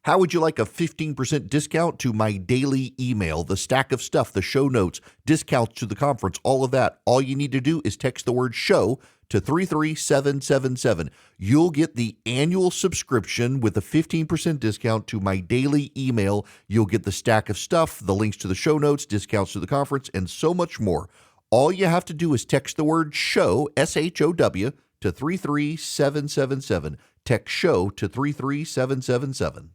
How would you like a 15% discount to my daily email, the stack of stuff, the show notes, discounts to the conference, all of that? All you need to do is text the word show to 33777. You'll get the annual subscription with a 15% discount to my daily email. You'll get the stack of stuff, the links to the show notes, discounts to the conference, and so much more. All you have to do is text the word show, SHOW, to 33777. Text show to 33777.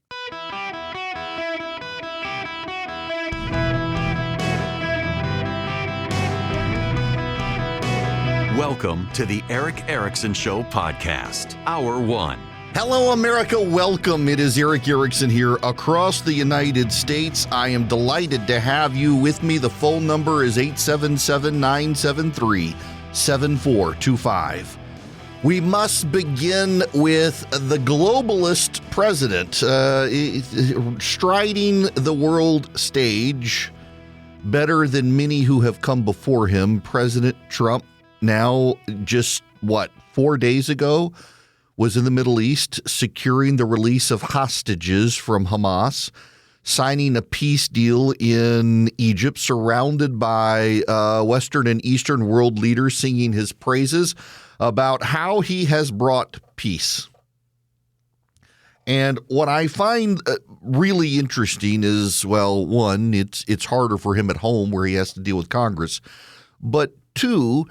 Welcome to the Eric Erickson Show podcast, Hour 1. Hello, America. Welcome. It is Eric Erickson here across the United States. I am delighted to have you with me. The phone number is 877-973-7425. We must begin with the globalist president striding the world stage better than many who have come before him. President Trump, now just 4 days ago, was in the Middle East securing the release of hostages from Hamas, signing a peace deal in Egypt, surrounded by Western and Eastern world leaders singing his praises about how he has brought peace. And what I find really interesting is, well, one, it's harder for him at home where he has to deal with Congress, but two,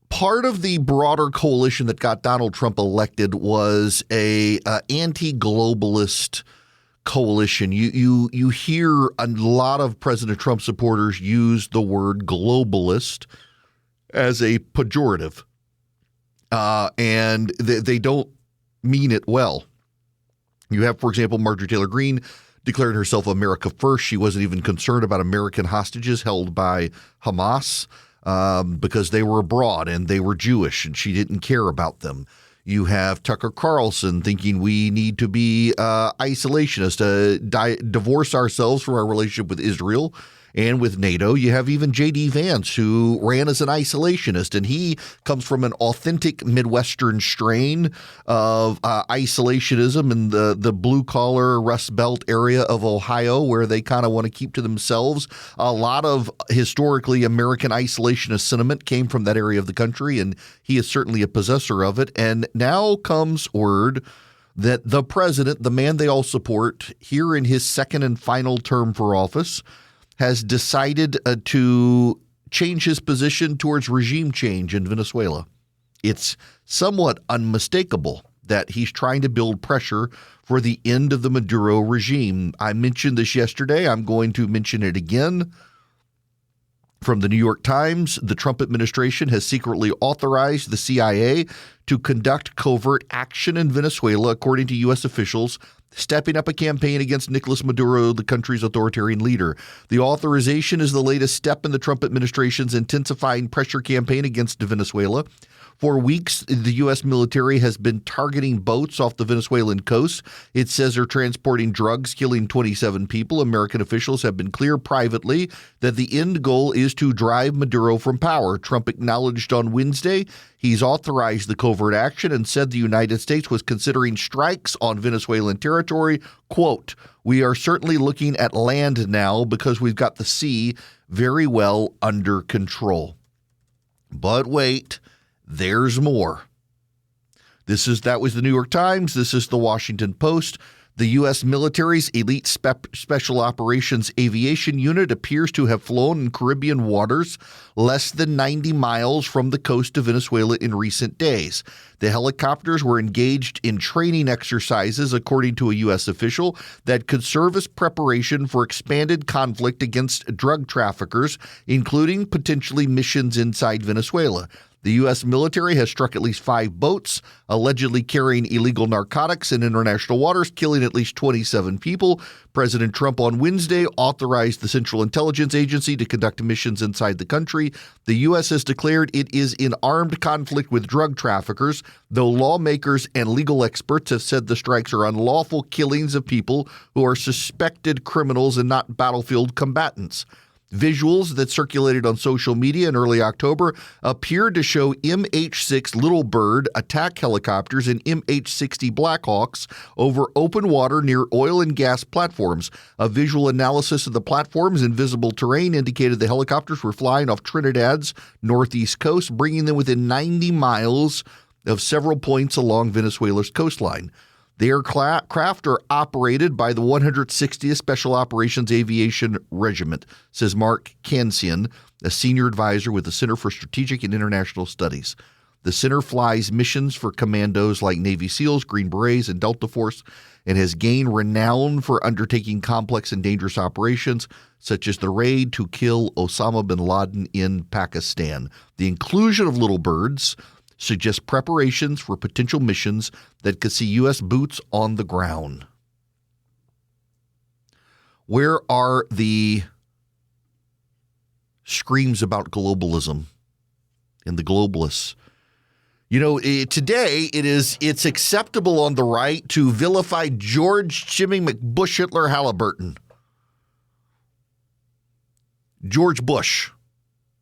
part of the broader coalition that got Donald Trump elected was a anti-globalist coalition. You hear a lot of President Trump supporters use the word globalist as a pejorative, and they don't mean it well. You have, for example, Marjorie Taylor Greene declared herself America First. She wasn't even concerned about American hostages held by Hamas, because they were abroad and they were Jewish and she didn't care about them. You have Tucker Carlson thinking we need to be isolationist, divorce ourselves from our relationship with Israel and with NATO. You have even J.D. Vance, who ran as an isolationist, and he comes from an authentic Midwestern strain of isolationism in the blue-collar Rust Belt area of Ohio, where they kind of want to keep to themselves. A lot of historically American isolationist sentiment came from that area of the country, and he is certainly a possessor of it. And now comes word that the president, the man they all support, here in his second and final term for office, has decided to change his position towards regime change in Venezuela. It's somewhat unmistakable that he's trying to build pressure for the end of the Maduro regime. I mentioned this yesterday. I'm going to mention it again. From the New York Times, the Trump administration has secretly authorized the CIA to conduct covert action in Venezuela, according to U.S. officials, stepping up a campaign against Nicolas Maduro, the country's authoritarian leader. The authorization is the latest step in the Trump administration's intensifying pressure campaign against Venezuela. For weeks, the U.S. military has been targeting boats off the Venezuelan coast. It says they're transporting drugs, killing 27 people. American officials have been clear privately that the end goal is to drive Maduro from power. Trump acknowledged on Wednesday he's authorized the covert action and said the United States was considering strikes on Venezuelan territory. Quote, "We are certainly looking at land now because we've got the sea very well under control." But wait. There's more. That was the New York Times. This is the Washington Post. The U.S. military's elite special operations aviation unit appears to have flown in Caribbean waters less than 90 miles from the coast of Venezuela in recent days. The helicopters were engaged in training exercises, according to a U.S. official, that could serve as preparation for expanded conflict against drug traffickers, including potentially missions inside Venezuela. The U.S. military has struck at least 5 boats, allegedly carrying illegal narcotics in international waters, killing at least 27 people. President Trump on Wednesday authorized the Central Intelligence Agency to conduct missions inside the country. The U.S. has declared it is in armed conflict with drug traffickers, though lawmakers and legal experts have said the strikes are unlawful killings of people who are suspected criminals and not battlefield combatants. Visuals that circulated on social media in early October appeared to show MH-6 Little Bird attack helicopters and MH-60 Blackhawks over open water near oil and gas platforms. A visual analysis of the platforms and visible terrain indicated the helicopters were flying off Trinidad's northeast coast, bringing them within 90 miles of several points along Venezuela's coastline. The aircraft are operated by the 160th Special Operations Aviation Regiment, says Mark Kansian, a senior advisor with the Center for Strategic and International Studies. The center flies missions for commandos like Navy SEALs, Green Berets, and Delta Force, and has gained renown for undertaking complex and dangerous operations, such as the raid to kill Osama bin Laden in Pakistan. The inclusion of Little Birds suggests preparations for potential missions that could see U.S. boots on the ground. Where are the screams about globalism and the globalists? You know, today it's acceptable on the right to vilify George Jimmy McBush Hitler Halliburton. George Bush,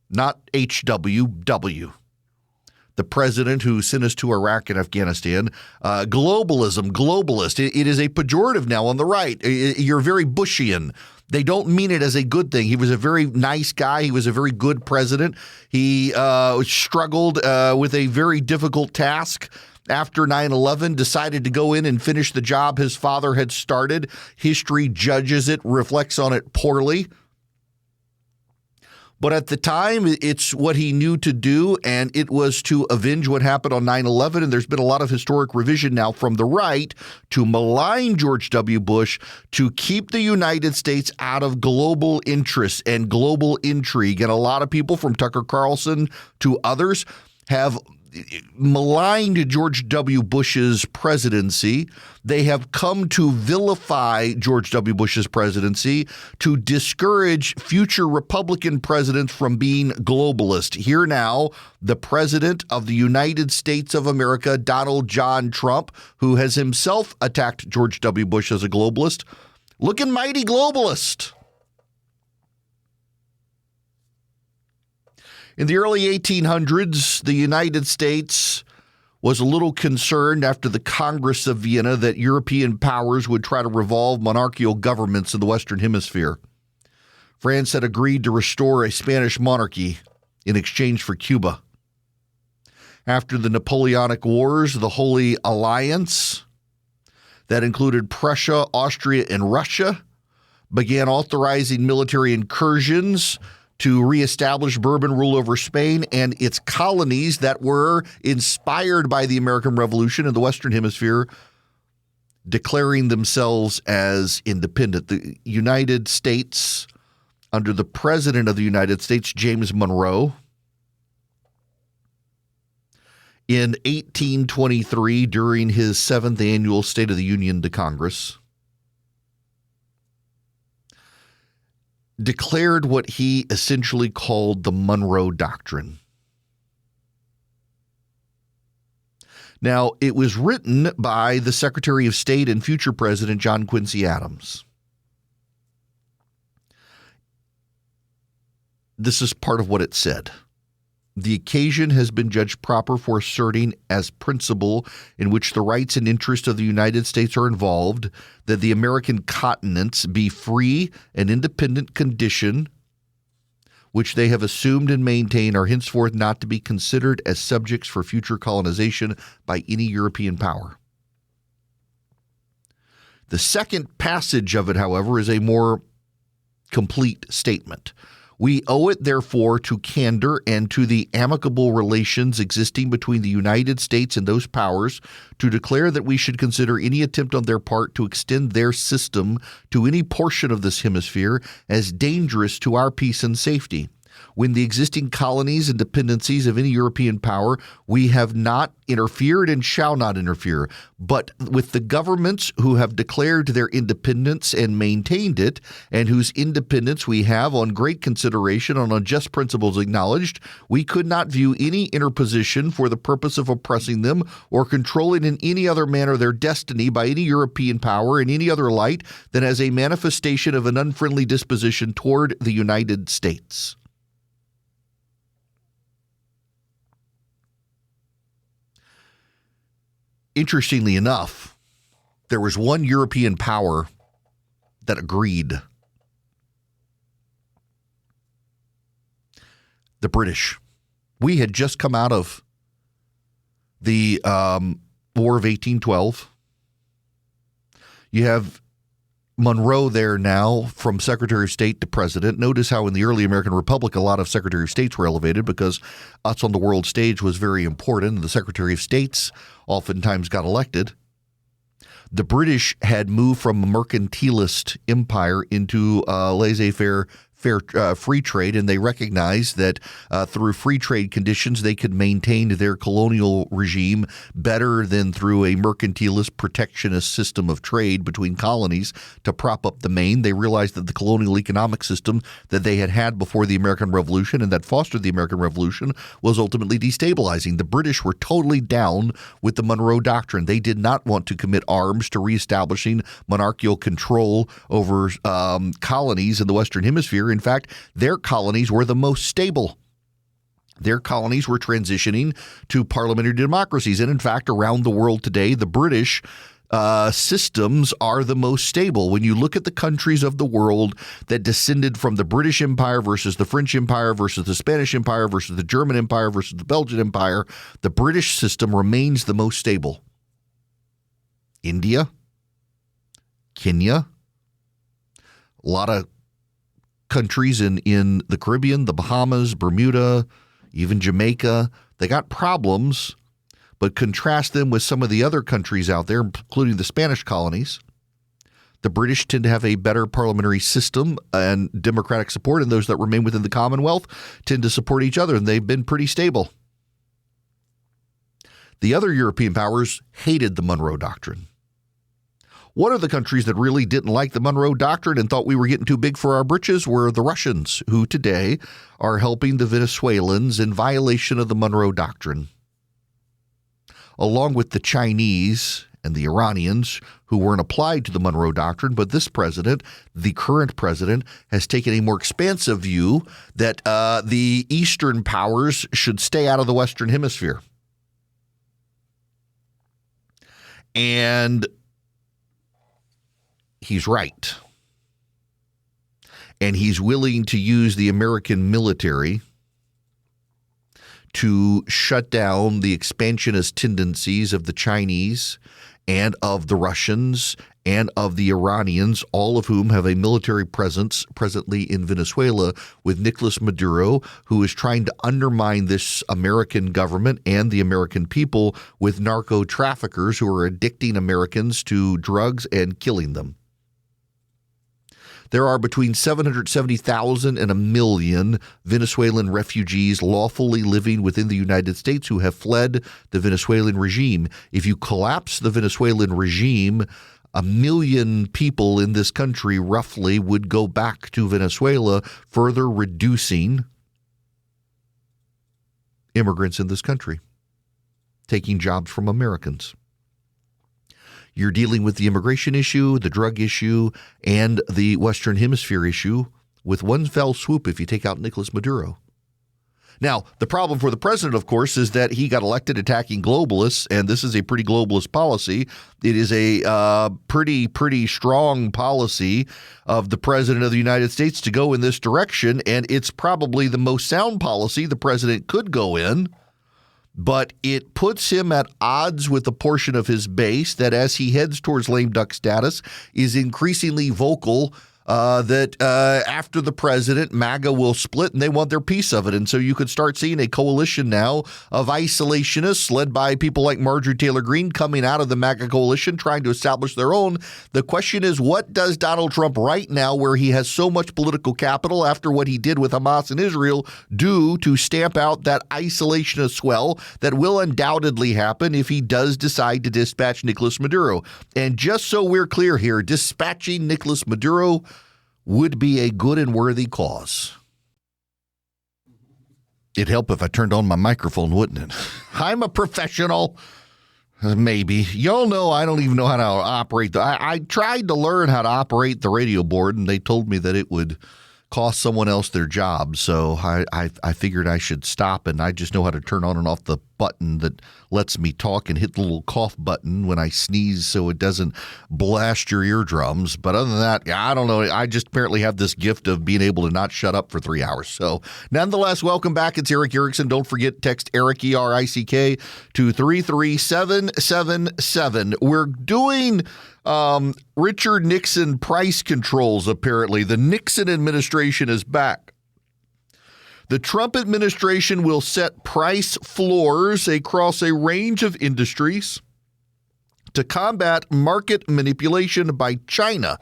not HWW. The president who sent us to Iraq and Afghanistan. Globalist. It is a pejorative now on the right. You're very Bushian. They don't mean it as a good thing. He was a very nice guy. He was a very good president. He struggled with a very difficult task after 9/11, decided to go in and finish the job his father had started. History judges it, reflects on it poorly. But at the time, it's what he knew to do, and it was to avenge what happened on 9/11. And there's been a lot of historic revision now from the right to malign George W. Bush to keep the United States out of global interests and global intrigue. And a lot of people, from Tucker Carlson to others, have maligned George W. Bush's presidency. They have come to vilify George W. Bush's presidency to discourage future Republican presidents from being globalist. Here now, the president of the United States of America, Donald John Trump, who has himself attacked George W. Bush as a globalist, looking mighty globalist. In the early 1800s, the United States was a little concerned after the Congress of Vienna that European powers would try to revolve monarchical governments in the Western Hemisphere. France had agreed to restore a Spanish monarchy in exchange for Cuba. After the Napoleonic Wars, the Holy Alliance, that included Prussia, Austria, and Russia, began authorizing military incursions to reestablish Bourbon rule over Spain and its colonies that were inspired by the American Revolution in the Western Hemisphere, declaring themselves as independent. The United States, under the President of the United States, James Monroe, in 1823, during his 7th annual State of the Union to Congress, declared what he essentially called the Monroe Doctrine. Now, it was written by the Secretary of State and future President John Quincy Adams. This is part of what it said. The occasion has been judged proper for asserting as principle in which the rights and interests of the United States are involved, that the American continents be free and independent condition, which they have assumed and maintain, are henceforth not to be considered as subjects for future colonization by any European power. The second passage of it, however, is a more complete statement. We owe it, therefore, to candor and to the amicable relations existing between the United States and those powers to declare that we should consider any attempt on their part to extend their system to any portion of this hemisphere as dangerous to our peace and safety. When the existing colonies and dependencies of any European power, we have not interfered and shall not interfere. But with the governments who have declared their independence and maintained it, and whose independence we have on great consideration and on just principles acknowledged, we could not view any interposition for the purpose of oppressing them or controlling in any other manner their destiny by any European power in any other light than as a manifestation of an unfriendly disposition toward the United States. Interestingly enough, there was one European power that agreed. The British. We had just come out of the War of 1812. You have Monroe there now from Secretary of State to President. Notice how in the early American Republic, a lot of Secretary of States were elevated because us on the world stage was very important. The Secretary of States oftentimes got elected. The British had moved from a mercantilist empire into laissez-faire free trade, and they recognized that through free trade conditions, they could maintain their colonial regime better than through a mercantilist protectionist system of trade between colonies to prop up the main. They realized that the colonial economic system that they had had before the American Revolution and that fostered the American Revolution was ultimately destabilizing. The British were totally down with the Monroe Doctrine. They did not want to commit arms to reestablishing monarchical control over colonies in the Western Hemisphere. In fact, their colonies were the most stable. Their colonies were transitioning to parliamentary democracies. And in fact, around the world today, the British systems are the most stable. When you look at the countries of the world that descended from the British Empire versus the French Empire versus the Spanish Empire versus the German Empire versus the Belgian Empire, the British system remains the most stable. India, Kenya, a lot of countries in the Caribbean, the Bahamas, Bermuda, even Jamaica, they got problems, but contrast them with some of the other countries out there, including the Spanish colonies. The British tend to have a better parliamentary system and democratic support, and those that remain within the Commonwealth tend to support each other, and they've been pretty stable. The other European powers hated the Monroe Doctrine. One of the countries that really didn't like the Monroe Doctrine and thought we were getting too big for our britches were the Russians, who today are helping the Venezuelans in violation of the Monroe Doctrine, along with the Chinese and the Iranians, who weren't applied to the Monroe Doctrine. But this president, the current president, has taken a more expansive view that the Eastern powers should stay out of the Western Hemisphere. And he's right. And he's willing to use the American military to shut down the expansionist tendencies of the Chinese and of the Russians and of the Iranians, all of whom have a military presence presently in Venezuela with Nicolas Maduro, who is trying to undermine this American government and the American people with narco traffickers who are addicting Americans to drugs and killing them. There are between 770,000 and 1 million Venezuelan refugees lawfully living within the United States who have fled the Venezuelan regime. If you collapse the Venezuelan regime, 1 million people in this country roughly would go back to Venezuela, further reducing immigrants in this country, taking jobs from Americans. You're dealing with the immigration issue, the drug issue, and the Western Hemisphere issue with one fell swoop if you take out Nicolas Maduro. Now, the problem for the president, of course, is that he got elected attacking globalists, and this is a pretty globalist policy. It is a pretty strong policy of the president of the United States to go in this direction, and it's probably the most sound policy the president could go in. But it puts him at odds with a portion of his base that, as he heads towards lame duck status, is increasingly vocal that after the president, MAGA will split and they want their piece of it. And so you could start seeing a coalition now of isolationists led by people like Marjorie Taylor Greene coming out of the MAGA coalition, trying to establish their own. The question is, what does Donald Trump right now, where he has so much political capital after what he did with Hamas and Israel, do to stamp out that isolationist swell that will undoubtedly happen if he does decide to dispatch Nicolas Maduro? And just so we're clear here, dispatching Nicolas Maduro would be a good and worthy cause. It'd help if I turned on my microphone, wouldn't it? I'm a professional. Maybe. Y'all know I don't even know how to operate. I tried to learn how to operate the radio board, and they told me that it would cost someone else their job. So I figured I should stop, and I just know how to turn on and off the button that lets me talk and hit the little cough button when I sneeze so it doesn't blast your eardrums. But other than that, I don't know. I just apparently have this gift of being able to not shut up for 3 hours. So nonetheless, welcome back. It's Eric Erickson. Don't forget, text Eric, E-R-I-C-K, to 33777. We're doing Richard Nixon price controls, apparently. The Nixon administration is back. The Trump administration will set price floors across a range of industries to combat market manipulation by China.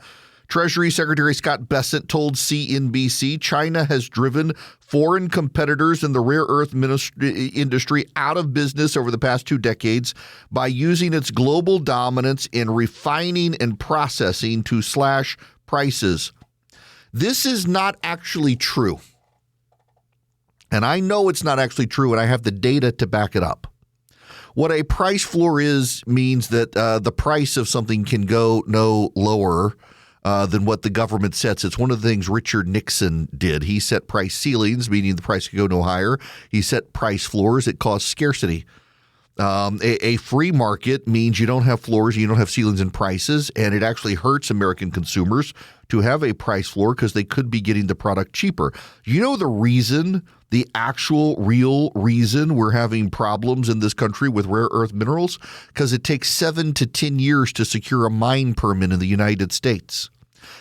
Treasury Secretary Scott Bessent told CNBC China has driven foreign competitors in the rare earth industry out of business over the past 2 decades by using its global dominance in refining and processing to slash prices. This is not actually true. And I know it's not actually true, and I have the data to back it up. What a price floor means that the price of something can go no lower than what the government sets. It's one of the things Richard Nixon did. He set price ceilings, meaning the price could go no higher. He set price floors. It caused scarcity. A free market means you don't have floors, you don't have ceilings in prices, and it actually hurts American consumers to have a price floor because they could be getting the product cheaper. You know the reason, the actual real reason we're having problems in this country with rare earth minerals? Because it takes 7 to 10 years to secure a mine permit in the United States.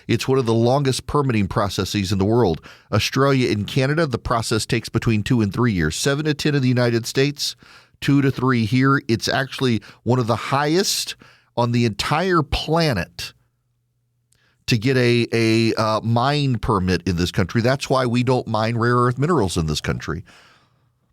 It's one of the longest permitting processes in the world. Australia and Canada, the process takes between 2 and 3 years. 7 to 10 in the United States, 2 to 3 here. It's actually one of the highest on the entire planet to get a mine permit in this country. That's why we don't mine rare earth minerals in this country.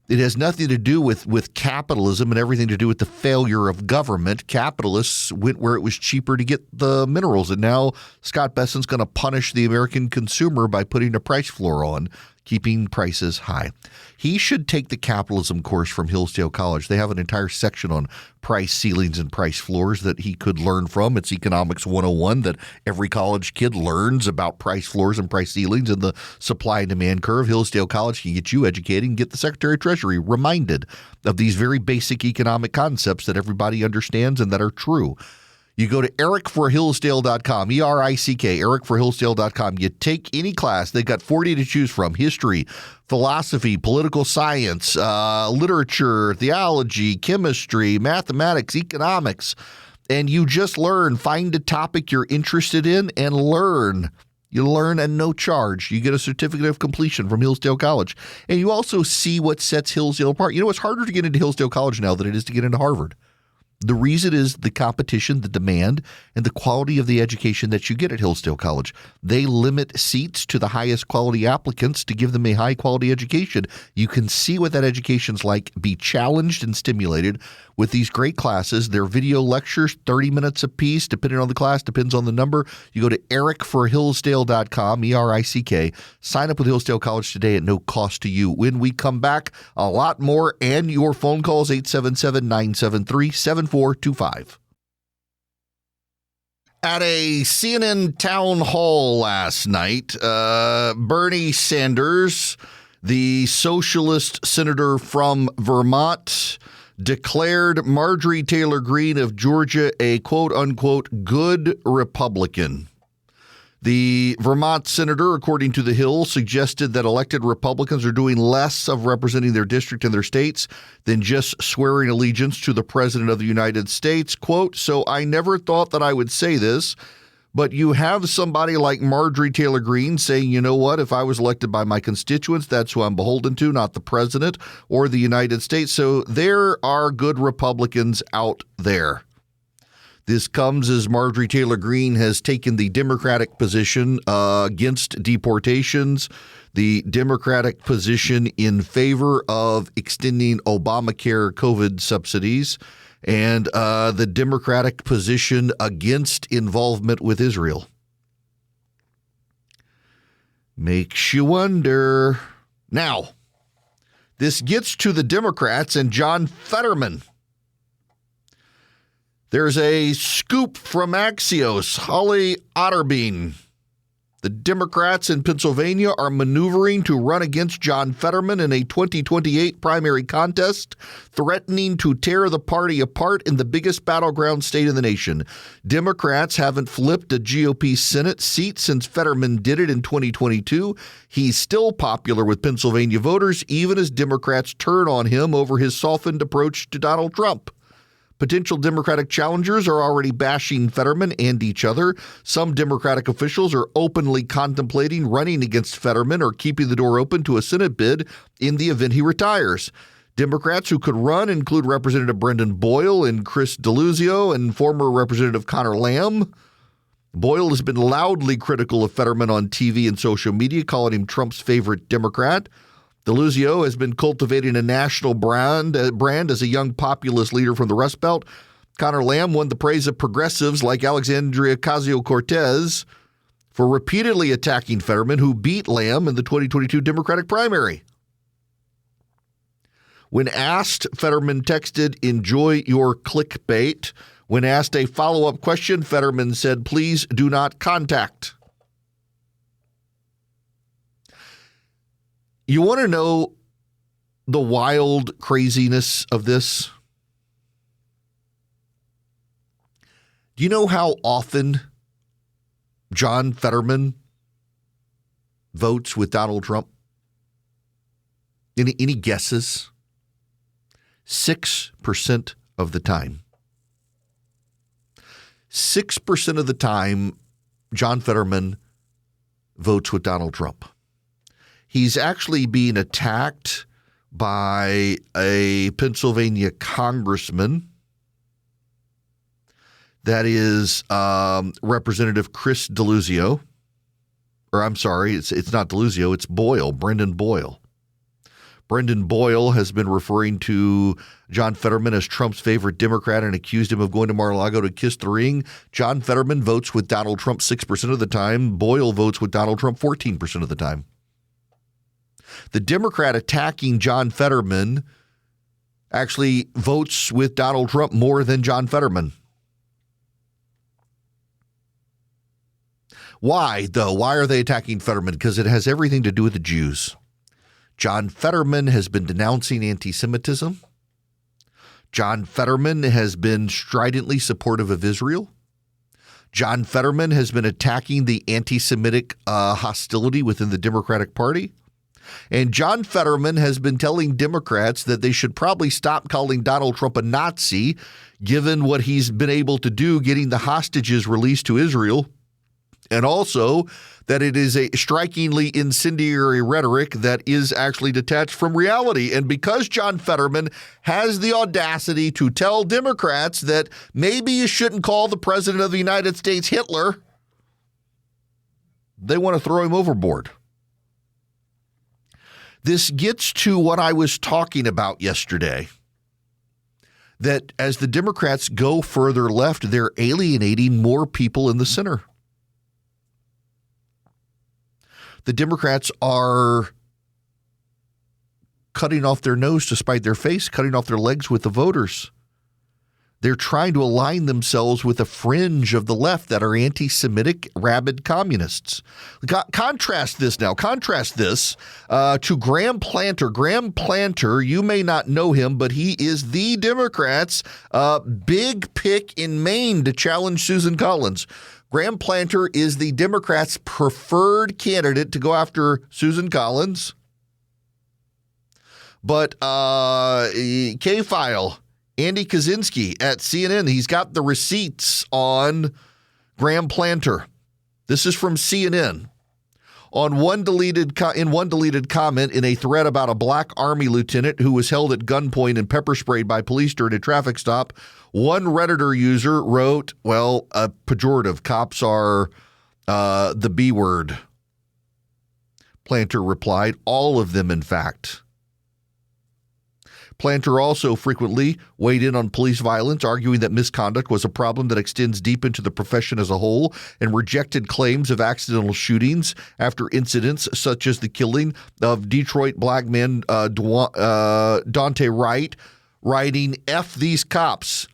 It has nothing to do with capitalism and everything to do with the failure of government. Capitalists went where it was cheaper to get the minerals. And now Scott Bessent's going to punish the American consumer by putting a price floor on, keeping prices high. He should take the capitalism course from Hillsdale College. They have an entire section on price ceilings and price floors that he could learn from. It's Economics 101 that every college kid learns about price floors and price ceilings and the supply and demand curve. Hillsdale College can get you educated and get the Secretary of Treasury reminded of these very basic economic concepts that everybody understands and that are true. You go to ericforhillsdale.com, E-R-I-C-K, ericforhillsdale.com. You take any class. They've got 40 to choose from: history, philosophy, political science, literature, theology, chemistry, mathematics, economics. And you just learn. Find a topic you're interested in and learn. You learn at no charge. You get a certificate of completion from Hillsdale College. And you also see what sets Hillsdale apart. You know, it's harder to get into Hillsdale College now than it is to get into Harvard. The reason is the competition, the demand, and the quality of the education that you get at Hillsdale College. They limit seats to the highest quality applicants to give them a high quality education. You can see what that education's like, be challenged and stimulated with these great classes. They're video lectures, 30 minutes apiece, depending on the class, depends on the number. You go to ericforhillsdale.com, E-R-I-C-K. Sign up with Hillsdale College today at no cost to you. When we come back, a lot more and your phone calls, 877-973-7425. At a CNN town hall last night, Bernie Sanders, the socialist senator from Vermont, declared Marjorie Taylor Greene of Georgia a quote-unquote good Republican. The Vermont senator, according to The Hill, suggested that elected Republicans are doing less of representing their district and their states than just swearing allegiance to the President of the United States. Quote, "So I never thought that I would say this, But you have somebody like Marjorie Taylor Greene saying, you know what, if I was elected by my constituents, that's who I'm beholden to, not the president or the United States. So there are good Republicans out there. This comes as Marjorie Taylor Greene has taken the Democratic position against deportations, the Democratic position in favor of extending Obamacare COVID subsidies, and the Democratic position against involvement with Israel. Makes you wonder. Now, this gets to the Democrats and John Fetterman. There's a scoop from Axios, Holly Otterbein. The Democrats in Pennsylvania are maneuvering to run against John Fetterman in a 2028 primary contest, threatening to tear the party apart in the biggest battleground state in the nation. Democrats haven't flipped a GOP Senate seat since Fetterman did it in 2022. He's still popular with Pennsylvania voters, even as Democrats turn on him over his softened approach to Donald Trump. Potential Democratic challengers are already bashing Fetterman and each other. Some Democratic officials are openly contemplating running against Fetterman or keeping the door open to a Senate bid in the event he retires. Democrats who could run include Representative Brendan Boyle and Chris Deluzio and former Representative Connor Lamb. Boyle has been loudly critical of Fetterman on TV and social media, calling him Trump's favorite Democrat. Deluzio has been cultivating a national brand as a young populist leader from the Rust Belt. Connor Lamb won the praise of progressives like Alexandria Ocasio-Cortez for repeatedly attacking Fetterman, who beat Lamb in the 2022 Democratic primary. When asked, Fetterman texted, "Enjoy your clickbait." When asked a follow-up question, Fetterman said, "Please do not contact." You want to know the wild craziness of this? Do you know how often John Fetterman votes with Donald Trump? Any guesses? 6% of the time. 6% of the time, John Fetterman votes with Donald Trump. He's actually being attacked by a Pennsylvania congressman. That is Representative Chris Deluzio. Or I'm sorry, it's not Deluzio, it's Boyle, Brendan Boyle. Brendan Boyle has been referring to John Fetterman as Trump's favorite Democrat and accused him of going to Mar-a-Lago to kiss the ring. John Fetterman votes with Donald Trump 6% of the time. Boyle votes with Donald Trump 14% of the time. The Democrat attacking John Fetterman actually votes with Donald Trump more than John Fetterman. Why, though? Why are they attacking Fetterman? Because it has everything to do with the Jews. John Fetterman has been denouncing anti-Semitism. John Fetterman has been stridently supportive of Israel. John Fetterman has been attacking the anti-Semitic hostility within the Democratic Party. And John Fetterman has been telling Democrats that they should probably stop calling Donald Trump a Nazi, given what he's been able to do getting the hostages released to Israel, and also that it is a strikingly incendiary rhetoric that is actually detached from reality. And because John Fetterman has the audacity to tell Democrats that maybe you shouldn't call the President of the United States Hitler, they want to throw him overboard. This gets to what I was talking about yesterday, that as the Democrats go further left, they're alienating more people in the center. The Democrats are cutting off their nose to spite their face, cutting off their legs with the voters. They're trying to align themselves with a fringe of the left that are anti-Semitic, rabid communists. Contrast this to Graham Planter. Graham Planter, you may not know him, but he is the Democrats' big pick in Maine to challenge Susan Collins. Graham Planter is the Democrats' preferred candidate to go after Susan Collins. But K-File, Andy Kaczynski at CNN, he's got the receipts on Graham Planter. This is from CNN. In one deleted comment in a thread about a black Army lieutenant who was held at gunpoint and pepper sprayed by police during a traffic stop, one Redditor user wrote, well, a pejorative. Cops are the B word. Planter replied, all of them, in fact. Planter also frequently weighed in on police violence, arguing that misconduct was a problem that extends deep into the profession as a whole, and rejected claims of accidental shootings after incidents such as the killing of Detroit black man Dante Wright, writing, F these cops.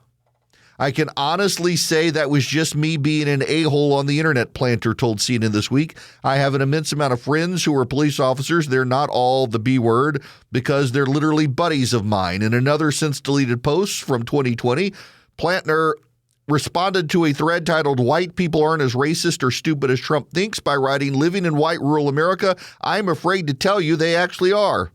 I can honestly say that was just me being an a-hole on the internet, Planter told CNN this week. I have an immense amount of friends who are police officers. They're not all the B word because they're literally buddies of mine. In another since-deleted post from 2020, Planter responded to a thread titled, White people aren't as racist or stupid as Trump thinks by writing, living in white rural America, I'm afraid to tell you they actually are.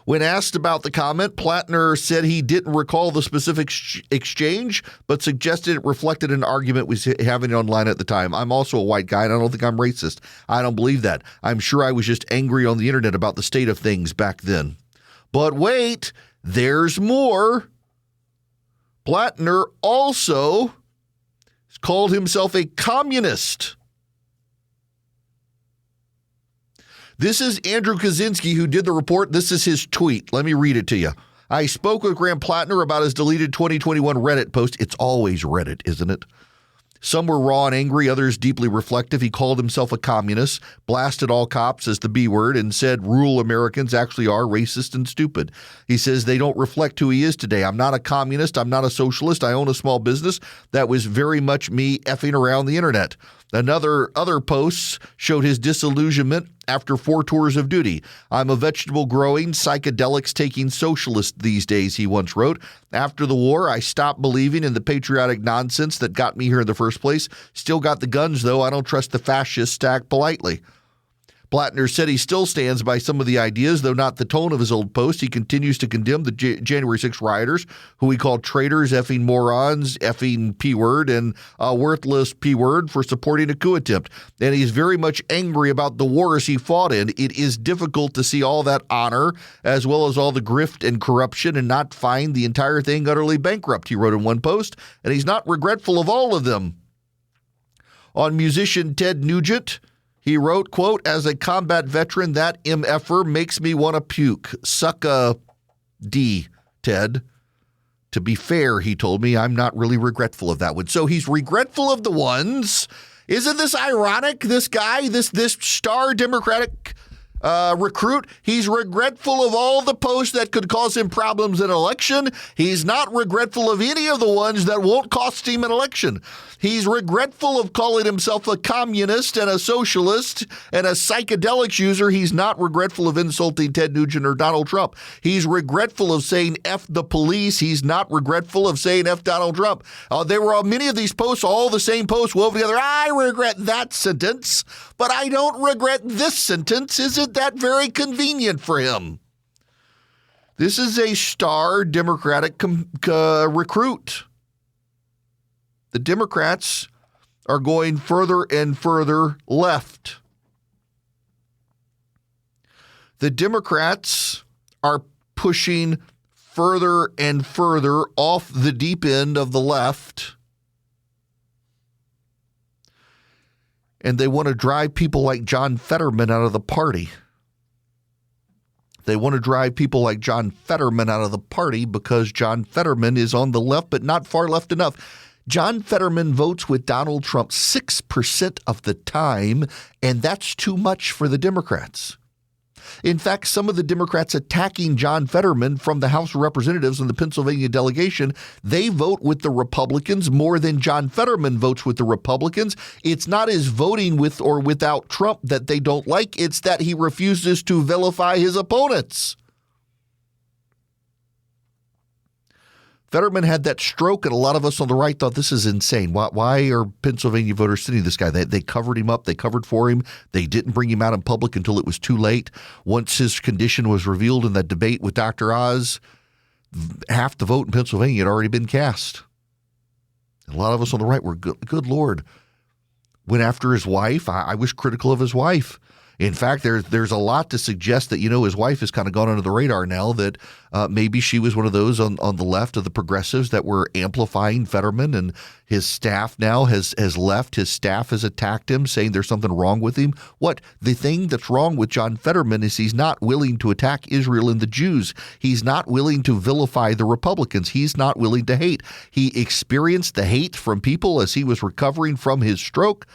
When asked about the comment, Planter said he didn't recall the specific exchange, but suggested it reflected an argument we was having online at the time. I'm also a white guy, and I don't think I'm racist. I don't believe that. I'm sure I was just angry on the internet about the state of things back then. But wait, there's more. Planter also called himself a communist. This is Andrew Kaczynski, who did the report. This is his tweet. Let me read it to you. I spoke with Graham Planter about his deleted 2021 Reddit post. It's always Reddit, isn't it? Some were raw and angry, others deeply reflective. He called himself a communist, blasted all cops as the B word, and said rural Americans actually are racist and stupid. He says they don't reflect who he is today. I'm not a communist. I'm not a socialist. I own a small business. That was very much me effing around the internet. Other posts showed his disillusionment after 4 tours of duty. I'm a vegetable growing, psychedelics taking socialist these days, he once wrote. After the war, I stopped believing in the patriotic nonsense that got me here in the first place. Still got the guns, though. I don't trust the fascists to act politely. Planter said he still stands by some of the ideas, though not the tone of his old post. He continues to condemn the January 6 rioters, who he called traitors, effing morons, effing P-word, and worthless P-word for supporting a coup attempt. And he's very much angry about the wars he fought in. It is difficult to see all that honor, as well as all the grift and corruption, and not find the entire thing utterly bankrupt, he wrote in one post. And he's not regretful of all of them. On musician Ted Nugent, he wrote, quote, as a combat veteran, that MFer makes me want to puke. Suck a D, Ted. To be fair, he told me, I'm not really regretful of that one. So he's regretful of the ones. Isn't this ironic? This guy, this star Democratic recruit, he's regretful of all the posts that could cause him problems in an election. He's not regretful of any of the ones that won't cost him an election. He's regretful of calling himself a communist and a socialist and a psychedelics user. He's not regretful of insulting Ted Nugent or Donald Trump. He's regretful of saying F the police. He's not regretful of saying F Donald Trump. There were many of these posts, all the same posts woven together. I regret that sentence, but I don't regret this sentence. Isn't that very convenient for him? This is a star Democratic recruit. The Democrats are going further and further left. The Democrats are pushing further and further off the deep end of the left. And they want to drive people like John Fetterman out of the party. They want to drive people like John Fetterman out of the party because John Fetterman is on the left, but not far left enough. John Fetterman votes with Donald Trump 6% of the time, and that's too much for the Democrats. In fact, some of the Democrats attacking John Fetterman from the House of Representatives and the Pennsylvania delegation, they vote with the Republicans more than John Fetterman votes with the Republicans. It's not his voting with or without Trump that they don't like. It's that he refuses to vilify his opponents. Fetterman had that stroke, and a lot of us on the right thought this is insane. Why are Pennsylvania voters sitting this guy? They covered him up. They covered for him. They didn't bring him out in public until it was too late. Once his condition was revealed in that debate with Dr. Oz, half the vote in Pennsylvania had already been cast. A lot of us on the right were, good Lord, went after his wife. I was critical of his wife. In fact, there's a lot to suggest that, his wife has kind of gone under the radar now, that maybe she was one of those on the left of the progressives that were amplifying Fetterman, and his staff now has left. His staff has attacked him, saying there's something wrong with him. What? The thing that's wrong with John Fetterman is he's not willing to attack Israel and the Jews. He's not willing to vilify the Republicans. He's not willing to hate. He experienced the hate from people as he was recovering from his stroke,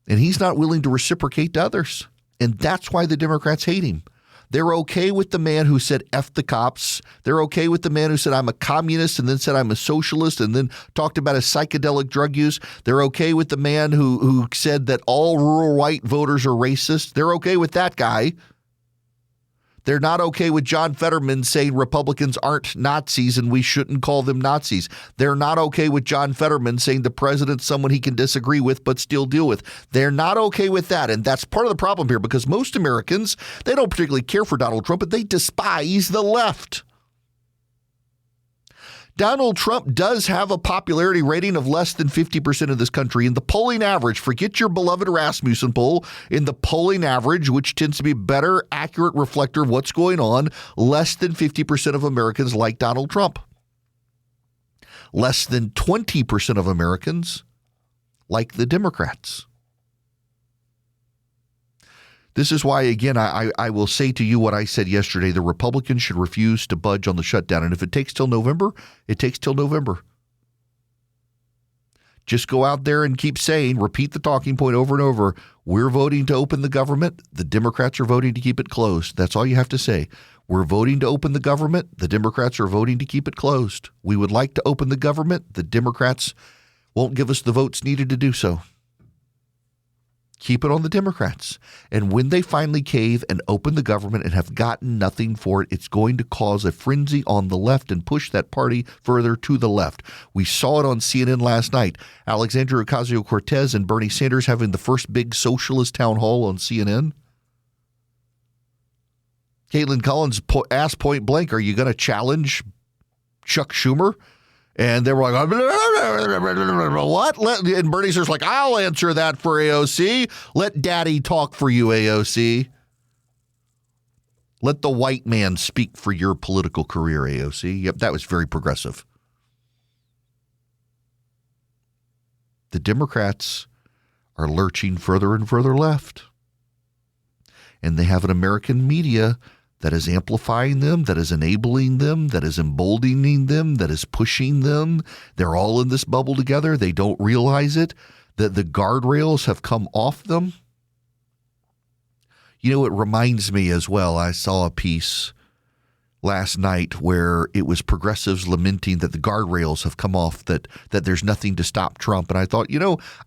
and he's not willing to reciprocate to others. And that's why the Democrats hate him. They're okay with the man who said F the cops. They're okay with the man who said I'm a communist and then said I'm a socialist and then talked about his psychedelic drug use. They're okay with the man who said that all rural white voters are racist. They're okay with that guy. They're not okay with John Fetterman saying Republicans aren't Nazis and we shouldn't call them Nazis. They're not okay with John Fetterman saying the president's someone he can disagree with but still deal with. They're not okay with that. And that's part of the problem here, because most Americans, they don't particularly care for Donald Trump, but they despise the left. Donald Trump does have a popularity rating of less than 50% of this country. In the polling average, forget your beloved Rasmussen poll, in the polling average, which tends to be a better, accurate reflector of what's going on, less than 50% of Americans like Donald Trump. Less than 20% of Americans like the Democrats. This is why, again, I will say to you what I said yesterday. The Republicans should refuse to budge on the shutdown. And if it takes till November, it takes till November. Just go out there and keep saying, repeat the talking point over and over. We're voting to open the government. The Democrats are voting to keep it closed. That's all you have to say. We're voting to open the government. The Democrats are voting to keep it closed. We would like to open the government. The Democrats won't give us the votes needed to do so. Keep it on the Democrats. And when they finally cave and open the government and have gotten nothing for it, it's going to cause a frenzy on the left and push that party further to the left. We saw it on CNN last night. Alexandria Ocasio-Cortez and Bernie Sanders having the first big socialist town hall on CNN. Caitlin Collins asked point blank, are you going to challenge Chuck Schumer? And they were like, what? And Bernie Sanders like, I'll answer that for AOC. Let daddy talk for you, AOC. Let the white man speak for your political career, AOC. Yep, that was very progressive. The Democrats are lurching further and further left. And they have an American media that is amplifying them, that is enabling them, that is emboldening them, that is pushing them. They're all in this bubble together. They don't realize it, that the guardrails have come off them. It reminds me as well, I saw a piece last night where it was progressives lamenting that the guardrails have come off, that there's nothing to stop Trump. And I thought,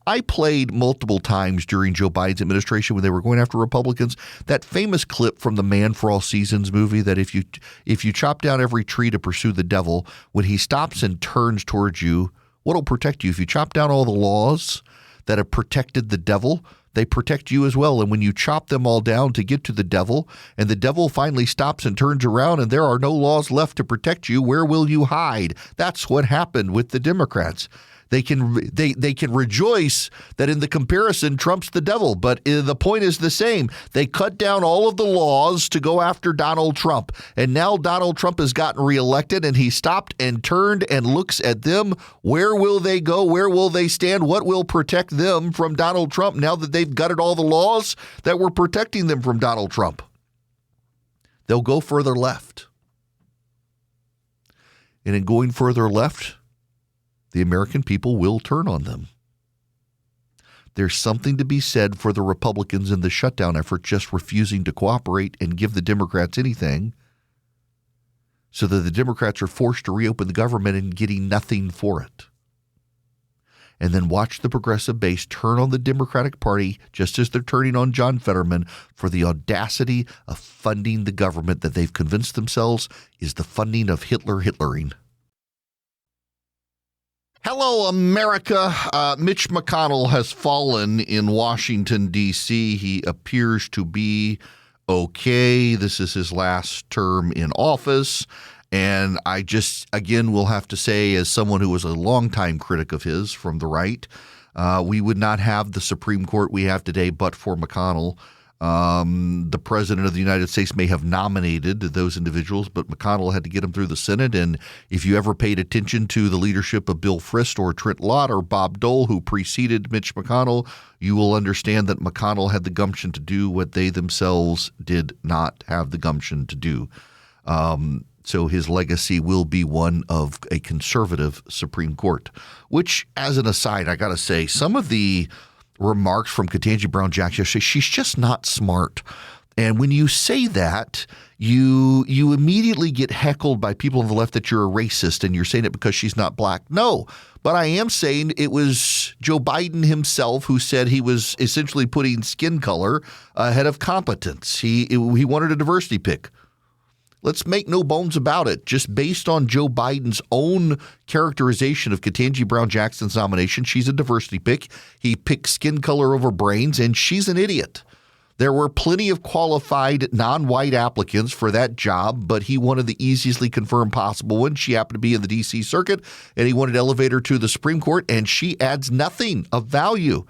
I played multiple times during Joe Biden's administration when they were going after Republicans, that famous clip from the Man for All Seasons movie that if you chop down every tree to pursue the devil, when he stops and turns towards you, what'll protect you? If you chop down all the laws that have protected the devil, they protect you as well. And when you chop them all down to get to the devil, and the devil finally stops and turns around and there are no laws left to protect you, where will you hide? That's what happened with the Democrats. They can rejoice that in the comparison, Trump's the devil, but the point is the same. They cut down all of the laws to go after Donald Trump, and now Donald Trump has gotten reelected, and he stopped and turned and looks at them. Where will they go? Where will they stand? What will protect them from Donald Trump now that they've gutted all the laws that were protecting them from Donald Trump? They'll go further left. And in going further left, the American people will turn on them. There's something to be said for the Republicans in the shutdown effort just refusing to cooperate and give the Democrats anything, so that the Democrats are forced to reopen the government and getting nothing for it. And then watch the progressive base turn on the Democratic Party, just as they're turning on John Fetterman, for the audacity of funding the government that they've convinced themselves is the funding of Hitlering. Hello, America. Mitch McConnell has fallen in Washington, D.C. He appears to be okay. This is his last term in office. And I just, again, will have to say, as someone who was a longtime critic of his from the right, we would not have the Supreme Court we have today but for McConnell. The president of the United States may have nominated those individuals, but McConnell had to get them through the Senate. And if you ever paid attention to the leadership of Bill Frist or Trent Lott or Bob Dole, who preceded Mitch McConnell, you will understand that McConnell had the gumption to do what they themselves did not have the gumption to do. So his legacy will be one of a conservative Supreme Court, which, as an aside, I got to say, some of the remarks from Ketanji Brown Jackson, she's just not smart. And when you say that, you immediately get heckled by people on the left that you're a racist and you're saying it because she's not black. No, but I am saying it was Joe Biden himself who said he was essentially putting skin color ahead of competence. He wanted a diversity pick. Let's make no bones about it. Just based on Joe Biden's own characterization of Ketanji Brown Jackson's nomination, she's a diversity pick. He picked skin color over brains, and she's an idiot. There were plenty of qualified non-white applicants for that job, but he wanted the easiestly confirmed possible one. She happened to be in the D.C. Circuit, and he wanted to elevate her to the Supreme Court, and she adds nothing of value.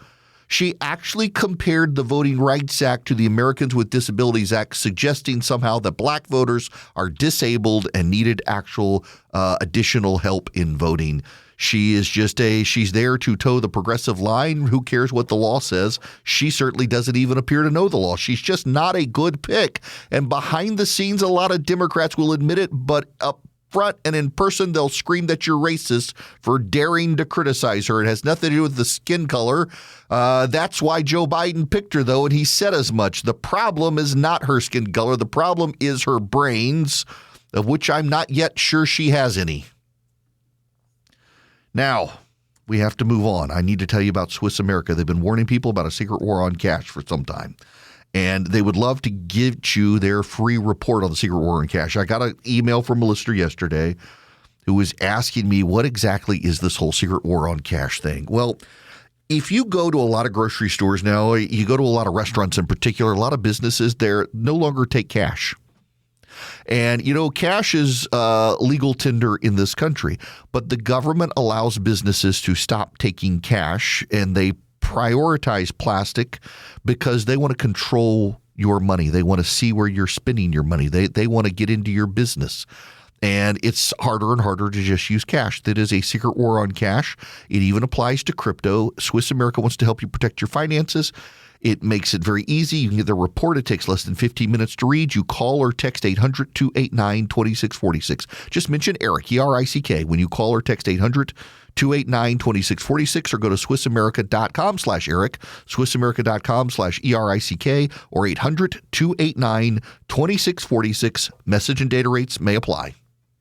She actually compared the Voting Rights Act to the Americans with Disabilities Act, suggesting somehow that black voters are disabled and needed actual additional help in voting. She is she's there to toe the progressive line. Who cares what the law says? She certainly doesn't even appear to know the law. She's just not a good pick. And behind the scenes, a lot of Democrats will admit it, but up front and in person, they'll scream that you're racist for daring to criticize her. It has nothing to do with the skin color. That's why Joe Biden picked her, though, and he said as much. The problem is not her skin color. The problem is her brains, of which I'm not yet sure she has any. Now, we have to move on. I need to tell you about Swiss America. They've been warning people about a secret war on cash for some time. And they would love to give you their free report on the secret war on cash. I got an email from a listener yesterday who was asking me, what exactly is this whole secret war on cash thing? Well, if you go to a lot of grocery stores now, you go to a lot of restaurants in particular, a lot of businesses there no longer take cash. And, cash is legal tender in this country, but the government allows businesses to stop taking cash, and they prioritize plastic because they want to control your money. They want to see where you're spending your money. They want to get into your business. And it's harder and harder to just use cash. That is a secret war on cash. It even applies to crypto. Swiss America wants to help you protect your finances. It makes it very easy. You can get the report. It takes less than 15 minutes to read. You call or text 800-289-2646. Just mention Eric, E-R-I-C-K, when you call or text 800-289-2646, or go to SwissAmerica.com/Eric, SwissAmerica.com/ERICK, or 800-289-2646. Message and data rates may apply.